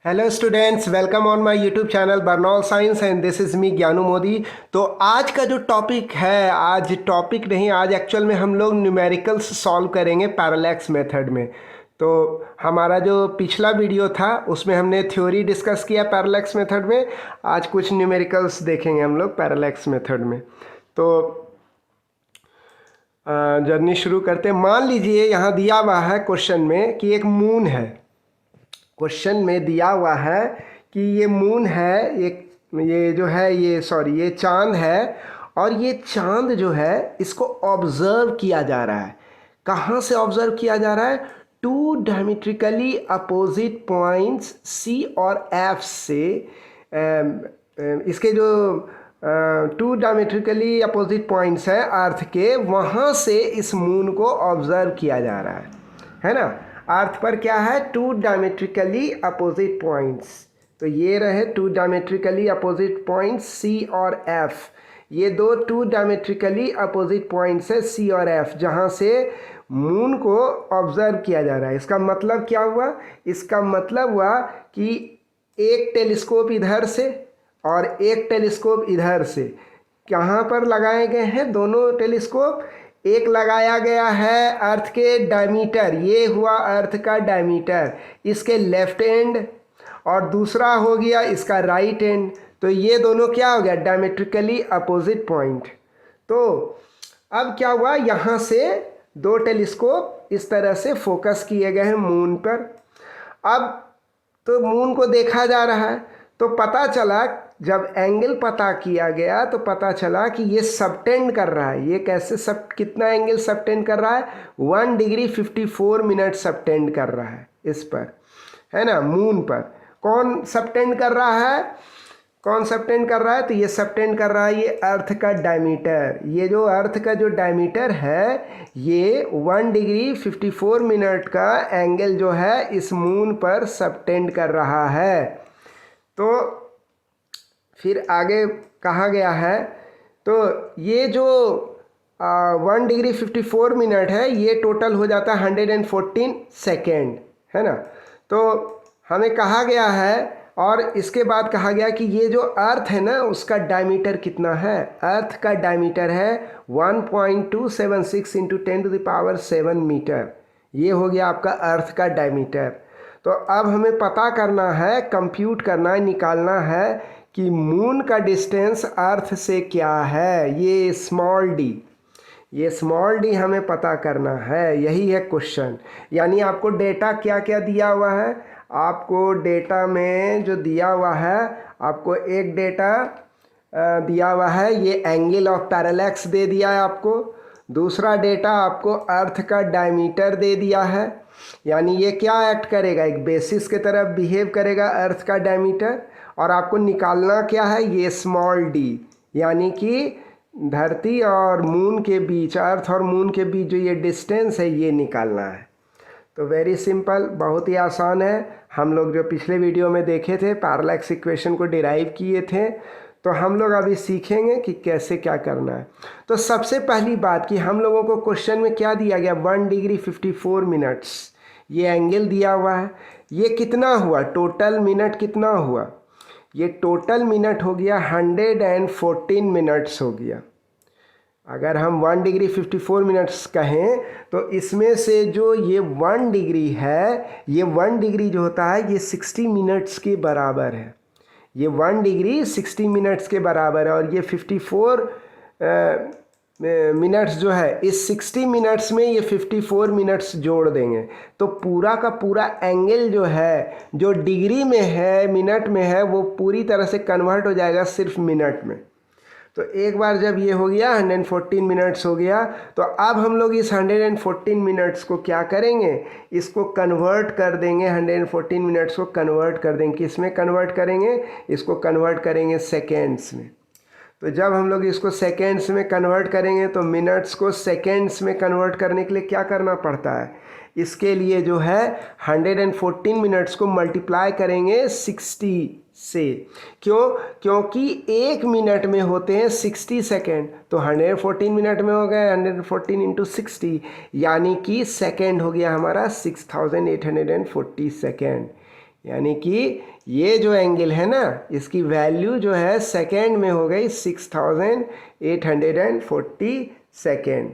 Hello students, welcome on my YouTube channel Burnol science and this is me Gyanu Modi. तो आज का जो topic है, आज टॉपिक नहीं, आज एक्चुअल में हम लोग न्यूमेरिकल्स सॉल्व करेंगे पैरेलैक्स मेथड में। तो हमारा जो पिछला वीडियो था उसमें हमने थ्योरी डिस्कस किया पैरेलैक्स मेथड में। आज कुछ न्यूमेरिकल्स देखेंगे हम लोग पैरेलैक्स मेथड में। तो जर्नी शुरू करते हैं। मान लीजिए यहाँ दिया हुआ है क्वेश्चन में कि एक मून है। क्वेश्चन में दिया हुआ है कि ये मून है, ये चांद है, और ये चांद जो है इसको ऑब्जर्व किया जा रहा है। कहाँ से ऑब्जर्व किया जा रहा है? Two diametrically opposite points C और एफ से। इसके जो टू डायमेट्रिकली अपोजिट पॉइंट्स हैं अर्थ के, वहाँ से इस मून को ऑब्जर्व किया जा रहा है ना। अर्थ पर क्या है? Two diametrically opposite points. तो ये रहे two diametrically opposite points C और एफ। ये दो टू डायमेट्रिकली अपोजिट पॉइंट्स है सी और एफ, जहाँ से मून को ऑब्जर्व किया जा रहा है। इसका मतलब क्या हुआ? इसका मतलब हुआ कि एक टेलीस्कोप इधर से और एक टेलीस्कोप इधर से कहाँ पर लगाए गए हैं? दोनों टेलीस्कोप। एक लगाया गया है अर्थ के डायमीटर, ये हुआ अर्थ का डायमीटर, इसके लेफ्ट एंड, और दूसरा हो गया इसका राइट एंड। तो ये दोनों क्या हो गया? Diametrically opposite point. तो अब क्या हुआ? यहाँ से दो टेलीस्कोप इस तरह से फोकस किए गए हैं मून पर। अब तो मून को देखा जा रहा है, तो पता चला, जब एंगल पता किया गया तो पता चला कि ये सबटेंड कर रहा है। ये कैसे कितना एंगल सबटेंड कर रहा है? 1 डिग्री 54 मिनट सबटेंड कर रहा है इस पर, है ना, मून पर। कौन सबटेंड कर रहा है? कौन सबटेंड कर रहा है? तो ये सबटेंड कर रहा है ये अर्थ का डायमीटर। ये जो अर्थ का जो डायमीटर है, ये 1 डिग्री 54 मिनट का एंगल जो है इस मून पर सबटेंड कर रहा है। तो फिर आगे कहा गया है, तो ये जो 1 डिग्री 54 मिनट है, ये टोटल हो जाता है 114 सेकेंड, है ना। तो हमें कहा गया है, और इसके बाद कहा गया कि ये जो अर्थ है ना, उसका डायमीटर कितना है? अर्थ का डायमीटर है 1.276 इंटू 10⁻7 मीटर। ये हो गया आपका अर्थ का डायमीटर। तो अब हमें पता करना है, कंप्यूट करना है, निकालना है कि मून का डिस्टेंस अर्थ से क्या है। ये स्मॉल डी हमें पता करना है। यही है क्वेश्चन। यानी आपको डेटा क्या क्या दिया हुआ है? आपको डेटा में जो दिया हुआ है, आपको एक डेटा दिया हुआ है, ये एंगल ऑफ पैरेलैक्स दे दिया है आपको। दूसरा डेटा आपको अर्थ का डायमीटर दे दिया है। यानी ये क्या एक्ट करेगा? एक बेसिस के तरह बिहेव करेगा अर्थ का डायमीटर। और आपको निकालना क्या है? ये स्मॉल डी, यानी कि धरती और मून के बीच, अर्थ और मून के बीच जो ये डिस्टेंस है, ये निकालना है। तो वेरी सिंपल, बहुत ही आसान है। हम लोग जो पिछले वीडियो में देखे थे, पैरेलैक्स इक्वेशन को डिराइव किए थे, तो हम लोग अभी सीखेंगे कि कैसे क्या करना है। तो सबसे पहली बात कि हम लोगों को क्वेश्चन में क्या दिया गया? 1 डिग्री 54 मिनट्स ये एंगल दिया हुआ है। ये कितना हुआ? टोटल मिनट कितना हुआ? ये टोटल मिनट हो गया 114 मिनट्स हो गया। अगर हम 1 डिग्री 54 मिनट्स कहें तो इसमें से जो ये 1 डिग्री है, ये 1 डिग्री जो होता है, ये 60 मिनट्स के बराबर है। ये 1 डिग्री 60 मिनट्स के बराबर है। और ये 54 मिनट्स जो है, इस 60 मिनट्स में ये 54 मिनट्स जोड़ देंगे तो पूरा का पूरा एंगल जो है, जो डिग्री में है, मिनट में है, वो पूरी तरह से कन्वर्ट हो जाएगा सिर्फ मिनट में। तो एक बार जब ये हो गया 114 मिनट्स हो गया, तो अब हम लोग इस 114 मिनट्स को क्या करेंगे? इसको कन्वर्ट कर देंगे। 114 मिनट्स को कन्वर्ट कर देंगे। किस में कन्वर्ट करेंगे? इसको कन्वर्ट करेंगे सेकेंड्स में। तो जब हम लोग इसको सेकेंड्स में कन्वर्ट करेंगे, तो मिनट्स को सेकेंड्स में कन्वर्ट करने के लिए क्या करना पड़ता है? इसके लिए जो है 114 मिनट्स को मल्टीप्लाई करेंगे 60 से। क्यों? क्योंकि एक मिनट में होते हैं 60 सेकेंड। तो 114 मिनट में हो गए 114 इंटू 60, यानी कि सेकेंड हो गया हमारा 6840 सेकेंड। यानी कि ये जो एंगल है ना, इसकी वैल्यू जो है सेकेंड में हो गई 6840 सेकेंड।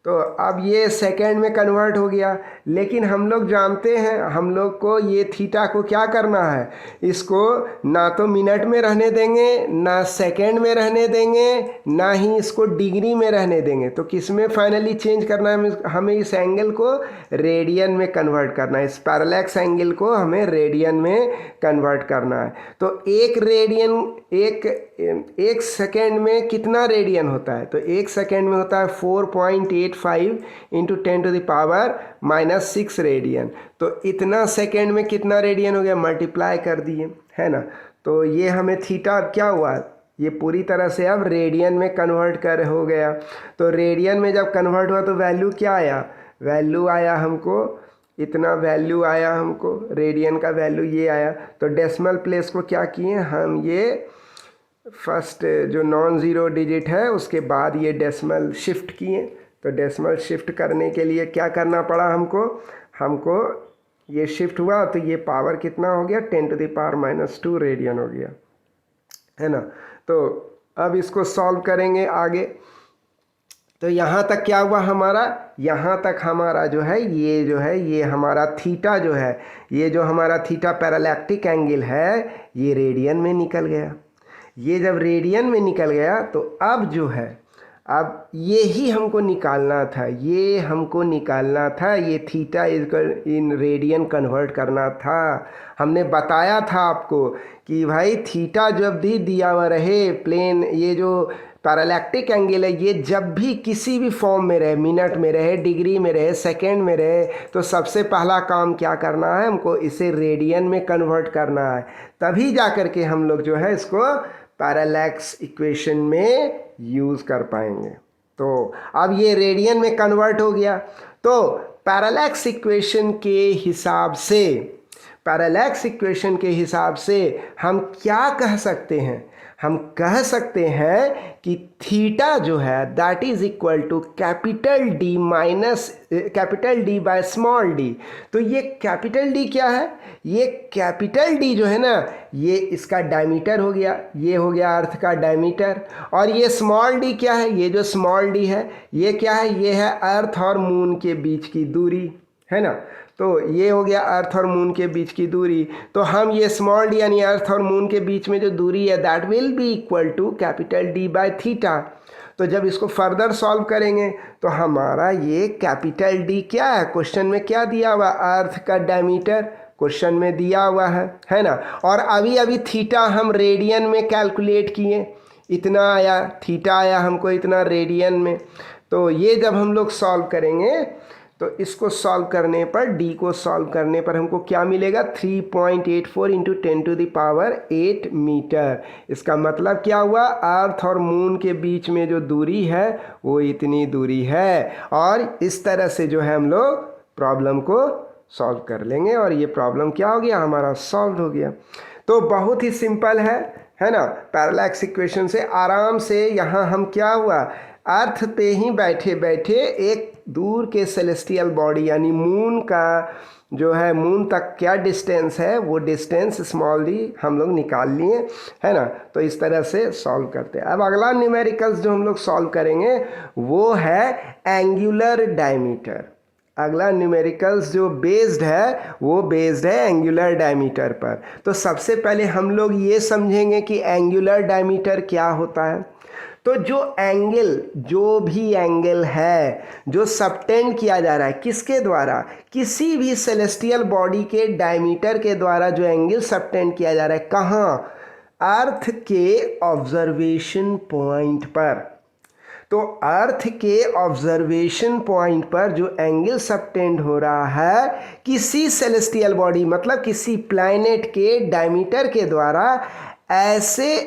तो अब ये सेकेंड में कन्वर्ट हो गया, लेकिन हम लोग जानते हैं, हम लोग को ये थीटा को क्या करना है, इसको ना तो मिनट में रहने देंगे, ना सेकेंड में रहने देंगे, ना ही इसको डिग्री में रहने देंगे। तो किस में फाइनली चेंज करना है, हमें इस एंगल को रेडियन में कन्वर्ट करना है। इस पैरेलैक्स एंगल को हमें रेडियन में कन्वर्ट करना है। तो एक रेडियन एक सेकेंड में कितना रेडियन होता है, तो एक सेकेंड में होता है 4.85 इंटू 10⁻⁻6 रेडियन। तो इतना सेकेंड में कितना रेडियन हो गया, मल्टीप्लाई कर दिए, है ना। तो ये हमें थीटा क्या हुआ, ये पूरी तरह से अब रेडियन में कन्वर्ट कर हो गया। तो रेडियन में जब कन्वर्ट हुआ तो वैल्यू क्या आया, वैल्यू आया हमको इतना, वैल्यू आया हमको रेडियन का वैल्यू ये आया। तो डेसिमल प्लेस को क्या किए हम, ये फर्स्ट जो नॉन ज़ीरो डिजिट है उसके बाद ये डेसिमल शिफ्ट किए। तो डेसिमल शिफ्ट करने के लिए क्या करना पड़ा हमको ये शिफ्ट हुआ, तो ये पावर कितना हो गया, 10⁻⁻2 रेडियन हो गया, है ना। तो अब इसको सॉल्व करेंगे आगे। तो यहाँ तक क्या हुआ हमारा, यहाँ तक हमारा जो है ये हमारा थीटा जो है, ये जो हमारा थीटा पैरेलैक्टिक एंगल है, ये रेडियन में निकल गया। ये जब रेडियन में निकल गया तो अब जो है, अब ये ही हमको निकालना था, ये थीटा इन रेडियन कन्वर्ट करना था। हमने बताया था आपको कि भाई थीटा जब भी दिया हुआ रहे प्लेन, ये जो पैरेलैक्टिक एंगल है, ये जब भी किसी भी फॉर्म में रहे, मिनट में रहे, डिग्री में रहे, सेकेंड में रहे, तो सबसे पहला काम क्या करना है, हमको इसे रेडियन में कन्वर्ट करना है। तभी जा कर के हम लोग जो है इसको पैरेलैक्स इक्वेशन में यूज़ कर पाएंगे। तो अब ये रेडियन में कन्वर्ट हो गया। तो पैरेलैक्स इक्वेशन के हिसाब से हम क्या कह सकते हैं, हम कह सकते हैं कि थीटा जो है that is equal to capital D by small D. तो ये कैपिटल डी क्या है, ये कैपिटल डी जो है ना, ये इसका डायमीटर हो गया, ये हो गया अर्थ का डायमीटर। और ये स्मॉल डी क्या है, ये जो स्मॉल डी है ये क्या है, ये है अर्थ और मून के बीच की दूरी, है ना। तो ये हो गया अर्थ और मून के बीच की दूरी। तो हम ये स्मॉल डी यानी अर्थ और मून के बीच में जो दूरी है that will be equal to capital D by theta. तो जब इसको फर्दर सॉल्व करेंगे तो हमारा ये कैपिटल डी क्या है, क्वेश्चन में क्या दिया हुआ, अर्थ का डायमीटर क्वेश्चन में दिया हुआ है ना। और अभी थीटा हम रेडियन में कैलकुलेट किए, इतना आया थीटा आया हमको इतना रेडियन में। तो ये जब हम लोग सॉल्व करेंगे तो इसको सॉल्व करने पर, डी को सॉल्व करने पर हमको क्या मिलेगा, 3.84 इंटू 10⁸ मीटर। इसका मतलब क्या हुआ, अर्थ और मून के बीच में जो दूरी है वो इतनी दूरी है। और इस तरह से जो है हम लोग प्रॉब्लम को सॉल्व कर लेंगे और ये प्रॉब्लम क्या हो गया, हमारा सॉल्व हो गया। तो बहुत ही सिंपल है ना। पैरेलैक्स इक्वेशन से आराम से यहाँ हम क्या हुआ, अर्थ पे ही बैठे बैठे एक दूर के सेलेस्टियल बॉडी यानी मून का जो है, मून तक क्या डिस्टेंस है वो डिस्टेंस स्मॉल डी हम लोग निकाल लिए, है ना। तो इस तरह से सॉल्व करते हैं। अब अगला न्यूमेरिकल्स जो हम लोग सॉल्व करेंगे वो है एंगुलर डायमीटर। अगला न्यूमेरिकल्स जो बेस्ड है वो बेस्ड है एंगुलर डायमीटर पर। तो सबसे पहले हम लोग ये समझेंगे कि एंगुलर डायमीटर क्या होता है। तो जो भी एंगल है जो सबटेंड किया जा रहा है किसके द्वारा, किसी भी सेलेस्टियल बॉडी के डायमीटर के द्वारा जो एंगल सबटेंड किया जा रहा है, कहाँ, अर्थ के ऑब्जर्वेशन पॉइंट पर। तो अर्थ के ऑब्जर्वेशन पॉइंट पर जो एंगल सबटेंड हो रहा है किसी सेलेस्टियल बॉडी मतलब किसी प्लैनेट के डायमीटर के द्वारा, ऐसे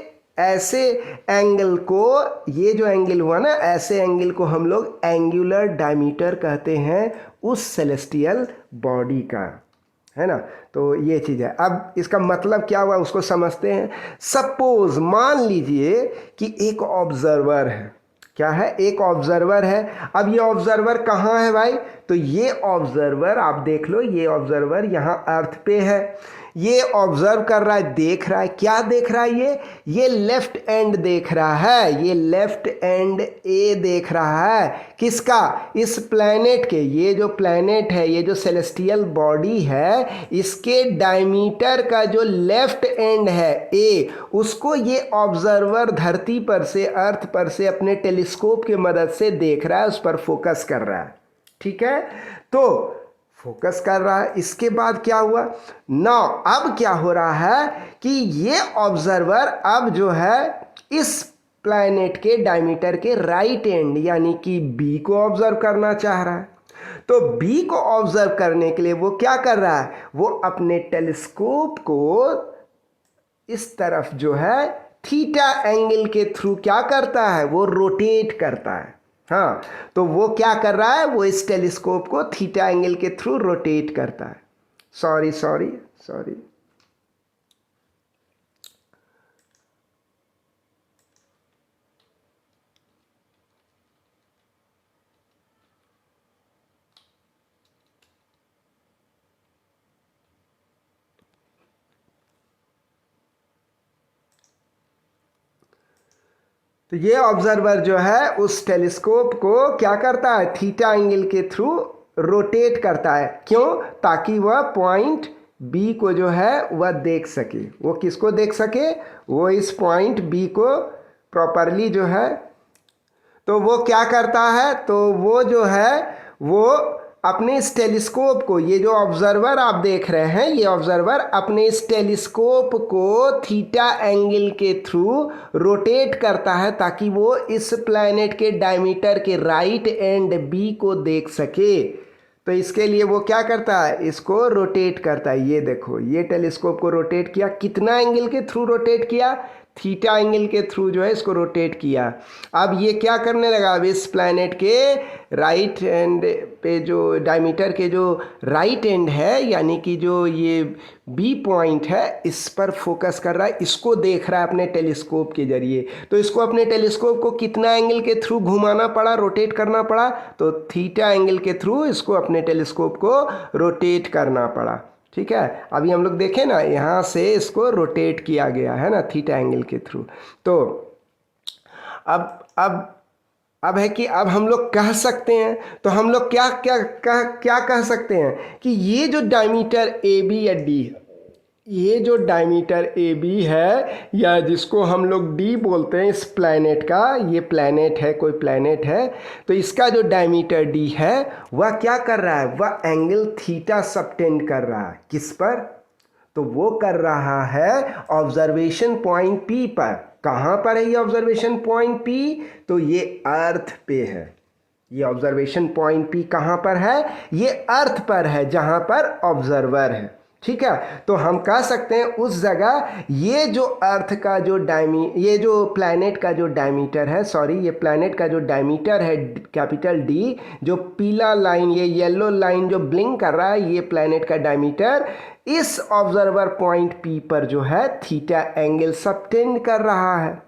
एंगल को, ये जो एंगल हुआ ना, ऐसे एंगल को हम लोग एंगुलर डायमीटर कहते हैं उस सेलेस्टियल बॉडी का, है ना। तो ये चीज़ है। अब इसका मतलब क्या हुआ उसको समझते हैं। सपोज मान लीजिए कि एक ऑब्जर्वर है, क्या है, एक ऑब्जर्वर है। अब ये ऑब्जर्वर कहाँ है भाई, तो ये ऑब्जर्वर आप देख लो, ये ऑब्जर्वर यहाँ अर्थ पे है, ये ऑब्जर्व कर रहा है, देख रहा है, क्या देख रहा है, ये लेफ्ट एंड देख रहा है, ये लेफ्ट एंड ए देख रहा है, किसका, इस प्लैनेट के। ये जो प्लैनेट है, ये जो सेलेस्टियल बॉडी है, इसके डायमीटर का जो लेफ्ट एंड है ए, उसको ये ऑब्जर्वर धरती पर से, अर्थ पर से अपने टेलीस्कोप की मदद से देख रहा है, उस पर फोकस कर रहा है। ठीक है, तो फोकस कर रहा है। इसके बाद क्या हुआ, नाउ अब क्या हो रहा है कि ये ऑब्जर्वर अब जो है इस प्लैनेट के डायमीटर के राइट एंड यानी कि बी को ऑब्जर्व करना चाह रहा है। तो बी को ऑब्जर्व करने के लिए वो क्या कर रहा है, वो अपने टेलीस्कोप को इस तरफ जो है थीटा एंगल के थ्रू क्या करता है, वो रोटेट करता है। हाँ, तो वो क्या कर रहा है, वो इस टेलीस्कोप को थीटा एंगल के थ्रू रोटेट करता है। सॉरी सॉरी सॉरी, तो ये ऑब्जर्वर जो है उस टेलीस्कोप को क्या करता है, थीटा एंगल के थ्रू रोटेट करता है। क्यों, ताकि वह पॉइंट बी को जो है वह देख सके। वो किसको देख सके, वो इस पॉइंट बी को प्रॉपरली जो है, तो वो क्या करता है, तो वो जो है वो अपने इस टेलीस्कोप को, ये जो ऑब्जर्वर आप देख रहे हैं, ये ऑब्जर्वर अपने इस टेलीस्कोप को थीटा एंगल के थ्रू रोटेट करता है ताकि वो इस प्लैनेट के डायमीटर के राइट एंड बी को देख सके। तो इसके लिए वो क्या करता है, इसको रोटेट करता है। ये देखो, ये टेलीस्कोप को रोटेट किया, कितना एंगल के थ्रू रोटेट किया, थीटा एंगल के थ्रू जो है इसको रोटेट किया। अब ये क्या करने लगा, अब इस प्लैनेट के राइट एंड पे जो डायमीटर के जो राइट एंड है यानी कि जो ये बी पॉइंट है, इस पर फोकस कर रहा है, इसको देख रहा है अपने टेलीस्कोप के जरिए। तो इसको अपने टेलीस्कोप को कितना एंगल के थ्रू घुमाना पड़ा, रोटेट करना पड़ा, तो थीटा एंगल के थ्रू इसको अपने टेलीस्कोप को रोटेट करना पड़ा। ठीक है, अभी हम लोग देखें ना, यहाँ से इसको रोटेट किया गया है ना थीटा एंगल के थ्रू। तो अब है कि अब हम लोग कह सकते हैं, तो हम लोग क्या कह सकते हैं कि ये जो डायमीटर ए बी या डी, ये जो डायमीटर ए बी है या जिसको हम लोग डी बोलते हैं, इस प्लैनेट का, ये प्लैनेट है, कोई प्लैनेट है, तो इसका जो डायमीटर डी है वह क्या कर रहा है, वह एंगल थीटा सबटेंड कर रहा है। किस पर, तो वो कर रहा है ऑब्जर्वेशन पॉइंट पी पर। कहाँ पर है ये ऑब्जर्वेशन पॉइंट पी, तो ये अर्थ पे है। ये ऑब्जर्वेशन पॉइंट पी कहाँ पर है, ये अर्थ पर है जहाँ पर ऑब्जर्वर है। ठीक है, तो हम कह सकते हैं उस जगह ये जो अर्थ का जो ये जो प्लैनेट का जो डायमीटर है, सॉरी, ये प्लैनेट का जो डायमीटर है कैपिटल डी, जो पीला लाइन, ये येलो लाइन जो ब्लिंक कर रहा है, ये प्लैनेट का डायमीटर इस ऑब्जर्वर पॉइंट पी पर जो है थीटा एंगल सबटेंड कर रहा है।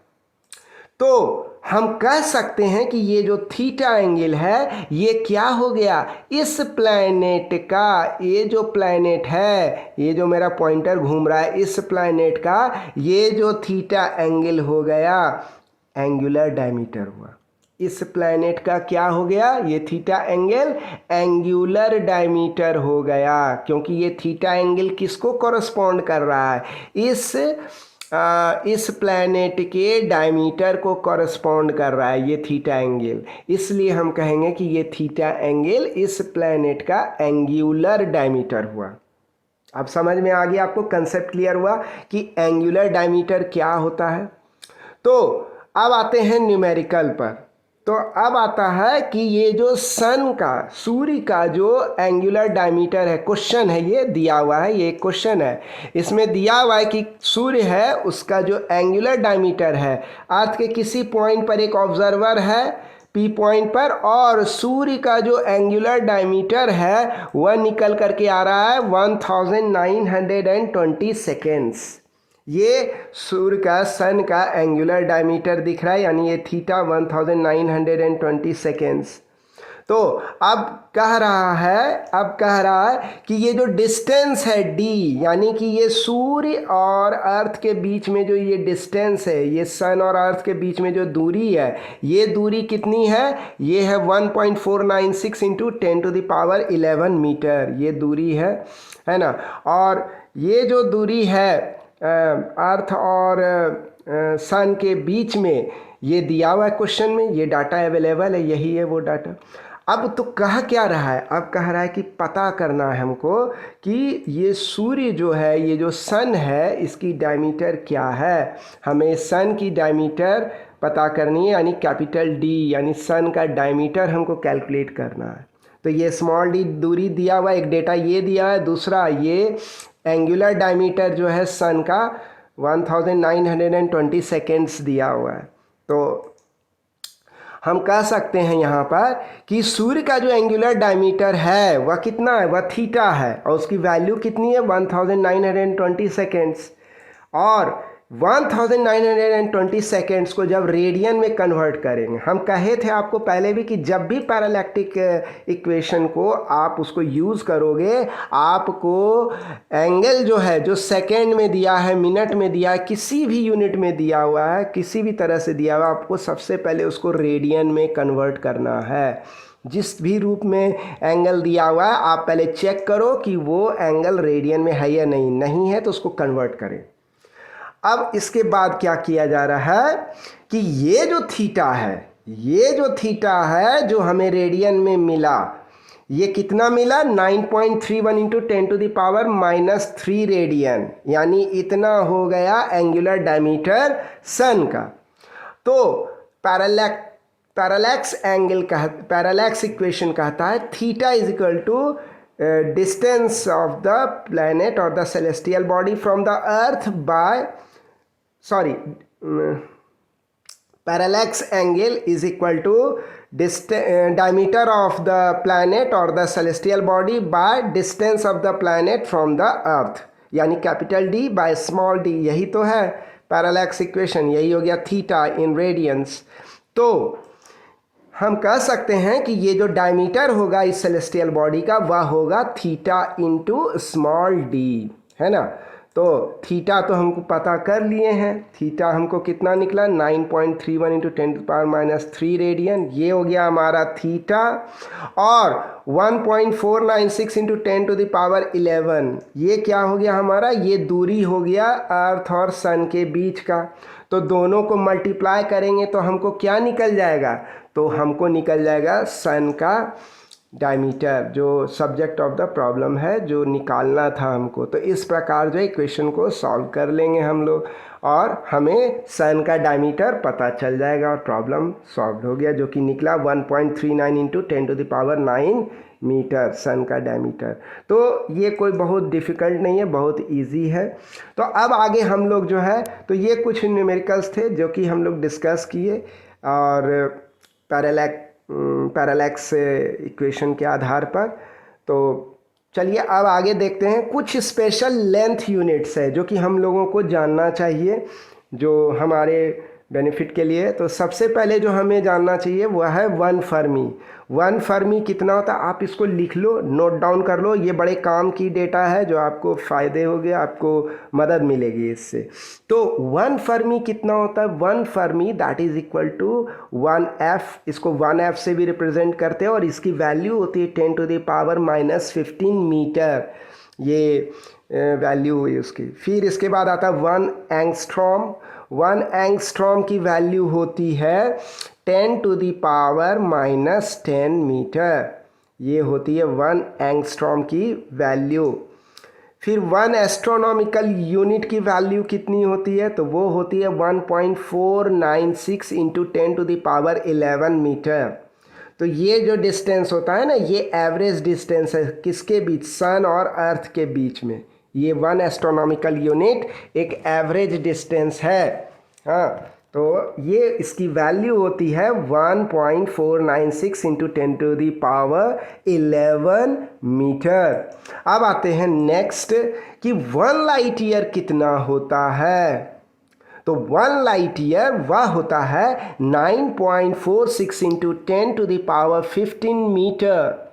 तो हम कह सकते हैं कि ये जो थीटा एंगल है ये क्या हो गया, इस प्लैनेट का, ये जो प्लैनेट है, ये जो मेरा पॉइंटर घूम रहा है, इस प्लैनेट का ये जो थीटा एंगल हो गया, एंगुलर डायमीटर हुआ। इस प्लैनेट का क्या हो गया, ये थीटा एंगल एंगुलर डायमीटर हो गया, क्योंकि ये थीटा एंगल किसको कॉरस्पॉन्ड कर रहा है, इस प्लैनेट के डायमीटर को कॉरस्पॉन्ड कर रहा है ये थीटा एंगल। इसलिए हम कहेंगे कि ये थीटा एंगल इस प्लैनेट का एंगुलर डायमीटर हुआ। अब समझ में आ गया आपको, कंसेप्ट क्लियर हुआ कि एंगुलर डायमीटर क्या होता है। तो अब आते हैं न्यूमेरिकल पर। तो अब आता है कि ये जो सन का, सूर्य का जो एंगुलर डायमीटर है, क्वेश्चन है, ये दिया हुआ है, ये क्वेश्चन है, इसमें दिया हुआ है कि सूर्य है, उसका जो एंगुलर डायमीटर है, अर्थ के किसी पॉइंट पर एक ऑब्जर्वर है पी पॉइंट पर, और सूर्य का जो एंगुलर डायमीटर है वह निकल करके आ रहा है 1920 सेकेंड्स। ये सूर्य का, सन का एंगुलर डायमीटर दिख रहा है, यानी ये थीटा 1920 सेकेंड्स। तो अब कह रहा है कि ये जो डिस्टेंस है d, यानी कि ये सूर्य और अर्थ के बीच में जो ये डिस्टेंस है, ये सन और अर्थ के बीच में जो दूरी है, ये दूरी कितनी है? ये है 1.496 इंटू 10⁻11 मीटर, ये दूरी है ना। और ये जो दूरी है अर्थ और सन के बीच में, ये दिया हुआ है क्वेश्चन में, ये डाटा अवेलेबल है, यही है वो डाटा। अब तो कह क्या रहा है? अब कह रहा है कि पता करना है हमको कि ये सूर्य जो है, ये जो सन है, इसकी डायमीटर क्या है। हमें सन की डायमीटर पता करनी है, यानी कैपिटल D, यानी सन का डायमीटर हमको कैलकुलेट करना है। तो ये स्मॉल d दूरी दिया हुआ, एक डेटा ये दिया है, दूसरा ये एंगुलर डायमीटर जो है सन का 1920 सेकेंड्स दिया हुआ है। तो हम कह सकते हैं यहाँ पर कि सूर्य का जो एंगुलर डायमीटर है वह कितना है? वह थीटा है, और उसकी वैल्यू कितनी है? 1920 सेकेंड्स। और 1920 सेकेंड्स को जब रेडियन में कन्वर्ट करेंगे, हम कहे थे आपको पहले भी कि जब भी पैरालैक्टिक इक्वेशन को आप उसको यूज़ करोगे, आपको एंगल जो है, जो सेकेंड में दिया है, मिनट में दिया है, किसी भी यूनिट में दिया हुआ है, किसी भी तरह से दिया हुआ है, आपको सबसे पहले उसको रेडियन में कन्वर्ट करना है। जिस भी रूप में एंगल दिया हुआ है, आप पहले चेक करो कि वो एंगल रेडियन में है या नहीं है तो उसको कन्वर्ट करें। अब इसके बाद क्या किया जा रहा है कि ये जो थीटा है जो हमें रेडियन में मिला, ये कितना मिला? 9.31 इंटू 10⁻³ रेडियन, यानी इतना हो गया एंगुलर डायमीटर सन का। तो पैरालैक्स इक्वेशन कहता है theta is equal to distance of the planet और the celestial body from the earth by parallax angle is equal to diameter of the planet or the celestial body by distance of the planet from the earth, यानी capital D by small d। यही तो है parallax equation, यही हो गया theta in radiance. तो हम कह सकते हैं कि ये जो डायमीटर होगा इस सेलेस्टियल बॉडी का, वह होगा थीटा इंटू स्मॉल d, है ना। तो थीटा तो हमको पता कर लिए हैं, थीटा हमको कितना निकला? 9.31 इंटू 10⁻³ रेडियन, ये हो गया हमारा थीटा। और 1.496 इंटू 10⁻11, ये क्या हो गया हमारा? ये दूरी हो गया अर्थ और सन के बीच का। तो दोनों को मल्टीप्लाई करेंगे तो हमको क्या निकल जाएगा? तो हमको निकल जाएगा सन का डायमीटर, जो सब्जेक्ट ऑफ द प्रॉब्लम है, जो निकालना था हमको। तो इस प्रकार जो इक्वेशन को सॉल्व कर लेंगे हम लोग, और हमें सन का डायमीटर पता चल जाएगा और प्रॉब्लम सॉल्व हो गया, जो कि निकला 1.39 इंटू 10⁻9 मीटर सन का डायमीटर। तो ये कोई बहुत डिफ़िकल्ट नहीं है, बहुत इजी है। तो अब आगे हम लोग जो है, तो ये कुछ न्यूमेरिकल्स थे जो कि हम लोग डिस्कस किए, और पैरालैक्स इक्वेशन के आधार पर। तो चलिए अब आगे देखते हैं, कुछ स्पेशल लेंथ यूनिट्स है जो कि हम लोगों को जानना चाहिए, जो हमारे बेनिफिट के लिए। तो सबसे पहले जो हमें जानना चाहिए वह है 1 फर्मी। 1 फर्मी कितना होता है? आप इसको लिख लो, नोट डाउन कर लो, ये बड़े काम की डेटा है जो आपको फ़ायदे हो गए, आपको मदद मिलेगी इससे। तो 1 फर्मी कितना होता है? 1 fermi that is equal to 1f, इसको 1f से भी रिप्रेजेंट करते हैं, और इसकी वैल्यू होती है 10⁻⁻15 मीटर, ये वैल्यू हुई उसकी। फिर इसके बाद आता है 1 एंगस्ट्रॉम। 1 एंगस्ट्रॉम की वैल्यू होती है 10⁻⁻10 मीटर, ये होती है 1 एंगस्ट्रॉम की वैल्यू। फिर 1 एस्ट्रोनॉमिकल यूनिट की वैल्यू कितनी होती है? तो वो होती है 1.496 इंटू 10⁻11 मीटर। तो ये जो डिस्टेंस होता है ना, ये एवरेज डिस्टेंस है किसके बीच? सन और अर्थ के बीच में। ये 1 एस्ट्रोनॉमिकल यूनिट एक एवरेज डिस्टेंस है। हाँ, तो ये इसकी वैल्यू होती है 1.496 इंटू 10⁻11 मीटर। अब आते हैं नेक्स्ट कि 1 लाइट ईयर कितना होता है। तो 1 लाइट ईयर वह होता है 9.46 इंटू 10⁻15 मीटर।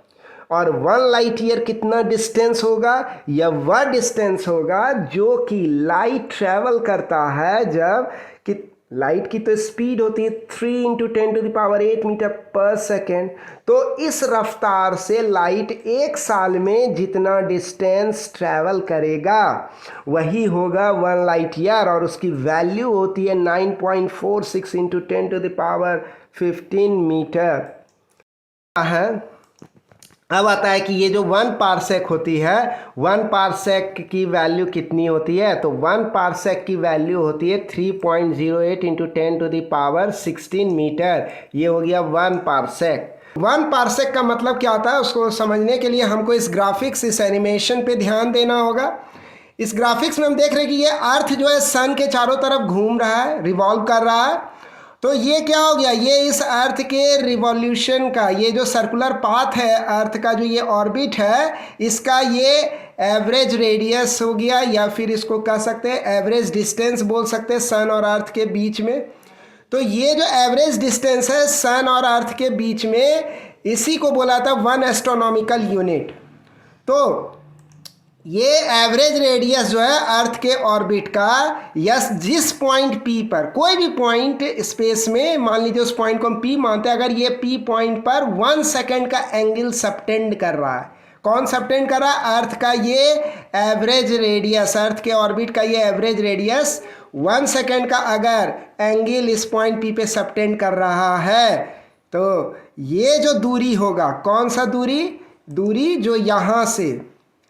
और 1 लाइट ईयर कितना डिस्टेंस होगा? यह वह डिस्टेंस होगा जो कि लाइट ट्रेवल करता है जब कि लाइट की तो स्पीड होती है 3 इंटू 10⁸ मीटर पर सेकेंड। तो इस रफ्तार से लाइट एक साल में जितना डिस्टेंस ट्रैवल करेगा वही होगा 1 लाइट ईयर, और उसकी वैल्यू होती है 9.46 इंटू 10⁻15 मीटर है। अब आता है कि ये जो 1 पारसेक होती है, 1 पारसेक की वैल्यू कितनी होती है? तो 1 पारसेक की वैल्यू होती है 3.08 इंटू 10⁻16 मीटर। ये हो गया 1 पारसेक। 1 पारसेक का मतलब क्या होता है उसको समझने के लिए हमको इस ग्राफिक्स, इस एनिमेशन पे ध्यान देना होगा। इस ग्राफिक्स में हम देख रहे हैं कि ये अर्थ जो है सन के चारों तरफ घूम रहा है, रिवॉल्व कर रहा है। तो ये क्या हो गया? ये इस अर्थ के रिवॉल्यूशन का, ये जो सर्कुलर पाथ है अर्थ का, जो ये ऑर्बिट है, इसका ये एवरेज रेडियस हो गया, या फिर इसको कह सकते हैं एवरेज डिस्टेंस बोल सकते हैं सन और अर्थ के बीच में। तो ये जो एवरेज डिस्टेंस है सन और अर्थ के बीच में, इसी को बोला था 1 एस्ट्रोनॉमिकल यूनिट। तो ये एवरेज रेडियस जो है अर्थ के ऑर्बिट का, यस जिस पॉइंट पी पर, कोई भी पॉइंट स्पेस में, मान लीजिए उस पॉइंट को हम पी मानते हैं, अगर ये पी पॉइंट पर 1 सेकेंड का एंगल सबटेंड कर रहा है। कौन सबटेंड कर रहा है? अर्थ का ये एवरेज रेडियस, अर्थ के ऑर्बिट का ये एवरेज रेडियस 1 सेकेंड का अगर एंगल इस पॉइंट पी पे सबटेंड कर रहा है, तो ये जो दूरी होगा, कौन सा दूरी? दूरी जो यहाँ से,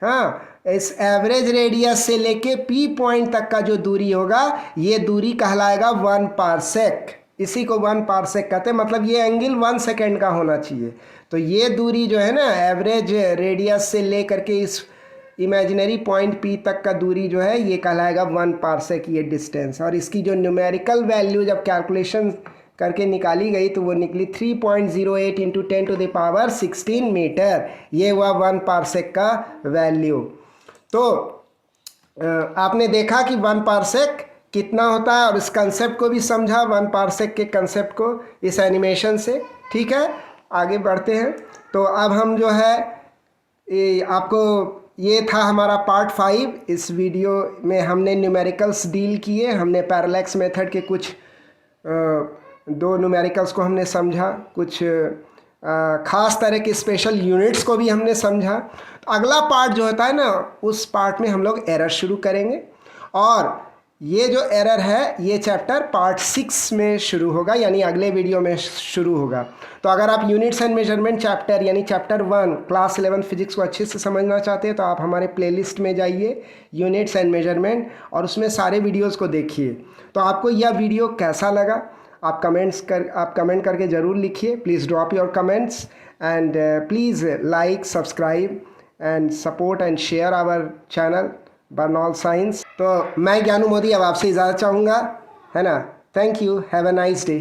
हाँ, इस एवरेज रेडियस से लेके पी पॉइंट तक का जो दूरी होगा, ये दूरी कहलाएगा 1 पारसेक। इसी को 1 पारसेक कहते हैं। मतलब ये एंगल 1 सेकेंड का होना चाहिए। तो ये दूरी जो है ना, एवरेज रेडियस से लेकर के इस इमेजिनरी पॉइंट पी तक का दूरी जो है, ये कहलाएगा 1 पारसेक, ये डिस्टेंस। और इसकी जो न्यूमेरिकल वैल्यू जब कैलकुलेशन करके निकाली गई तो वो निकली 3.08 इंटू 10⁻16 मीटर। ये हुआ 1 पारसेक का वैल्यू। तो आपने देखा कि 1 पारसेक कितना होता है, और इस कंसेप्ट को भी समझा, 1 पारसेक के कंसेप्ट को इस एनिमेशन से। ठीक है, आगे बढ़ते हैं। तो अब हम जो है आपको, ये था हमारा पार्ट 5। इस वीडियो में हमने न्यूमेरिकल्स डील किए, हमने पैरेलैक्स मेथड के कुछ 2 न्यूमेरिकल्स को हमने समझा, कुछ ख़ास तरह के स्पेशल यूनिट्स को भी हमने समझा। तो अगला पार्ट जो होता है ना, उस पार्ट में हम लोग एरर शुरू करेंगे, और ये जो एरर है ये चैप्टर पार्ट 6 में शुरू होगा, यानी अगले वीडियो में शुरू होगा। तो अगर आप यूनिट्स एंड मेजरमेंट चैप्टर यानी चैप्टर 1 क्लास 11 फिजिक्स को अच्छे से समझना चाहते हैं तो आप हमारे प्लेलिस्ट में जाइए, यूनिट्स एंड मेजरमेंट, और उसमें सारे वीडियोज़ को देखिए। तो आपको यह वीडियो कैसा लगा आप कमेंट करके ज़रूर लिखिए। Please drop your comments and please like, subscribe and support and share our channel Bernoulli science. तो मैं ज्ञानू मोदी अब आपसे इजाज़त चाहूँगा, है ना। Thank you, have a nice day.